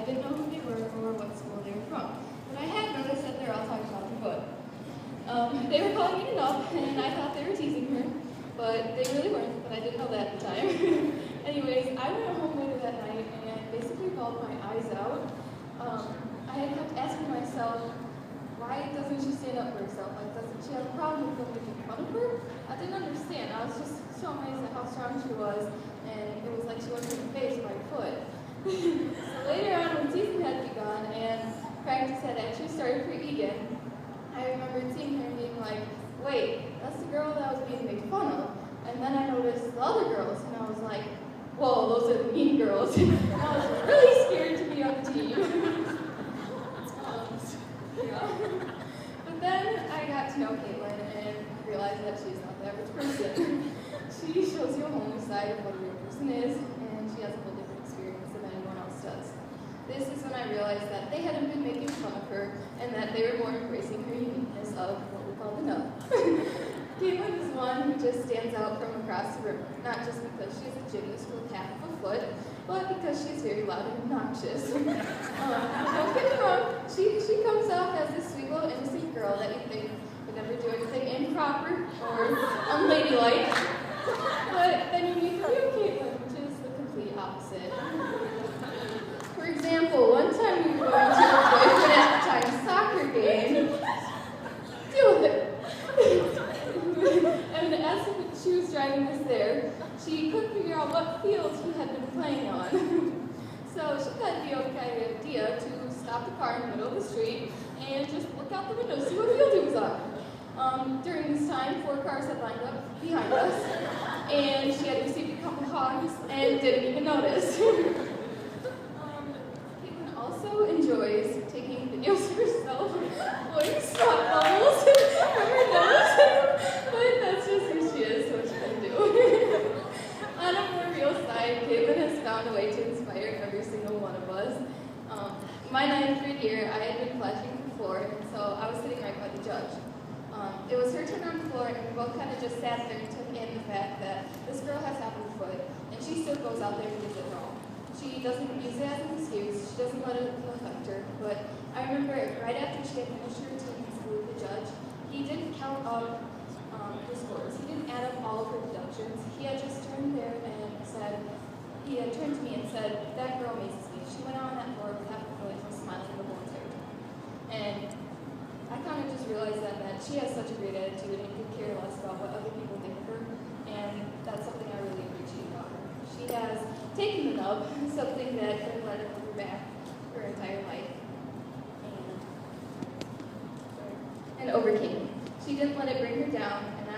I didn't know who they were or what school they were from, but I had noticed that they're all talking about their foot. They were calling me enough, and I thought they were teasing her, but they really weren't, but I didn't know that at the time. Anyways, I went home later that night and basically bawled my eyes out. I had kept asking myself, why doesn't she stand up for herself? Like, doesn't she have a problem with them making fun of her? I didn't understand. I was just so amazed at how strong she was, and it was like she wasn't even faced my foot. So later on, when season had begun and practice had actually started for Egan, I remembered seeing her and being like, wait, that's the girl that was being made fun of. And then I noticed the other girls, and I was like, whoa, those are the mean girls. And I was really scared to be on the team. Yeah. But then I got to know Caitlin and realized that she's not the average person. She shows you a whole new side of what a real person is, and she has a whole different experience than anyone else does. This is when I realized that they hadn't been making fun of her, and that they were more embracing her uniqueness of what we call the nub. Caitlin is one who just stands out from across the river, not just because she's a gymnast with half of a foot, but because she's very loud and obnoxious. Don't get me wrong, she comes off as this sweet little innocent girl that you think would never do anything improper or unladylike. But then you meet the real Caitlin, which is the complete opposite. For example, one time we were going to her boyfriend at the time soccer game. Deal with it. And as she was driving us there, she couldn't figure out what field he had been playing on. So she thought it'd be okay idea to stop the car in the middle of the street and just look out the window, see what field he was on. During this time, 4 cars had lined up behind us, and she had received a couple hogs and didn't even notice. Caitlin also enjoys taking videos of herself blowing snot bubbles from her nose, but that's just who she is, so what she can do. On a more real side, Caitlin has found a way to inspire every single one of us. My 9th grade year, I had been flashing the floor, and so I was sitting right by the judge. It was her turn on the floor, and we both kind of just sat there and took in the fact that this girl has half of a foot, and she still goes out there and does it wrong. She doesn't use it as an excuse, she doesn't let it affect her, but I remember right after she had finished her routine in school with the judge, he didn't count up her scores. He didn't add up all of her deductions. He had just turned there and said, he had turned to me and said, that girl amazes me. She went out on that floor with half a foot and was smiling the whole entire time. And I kind of just realized that she has such a great attitude and could care less about what other people think of her, and that's something I really appreciate about her. She has taken the nub, something that could have let her hold her back her entire life, and overcame it. She didn't let it bring her down, and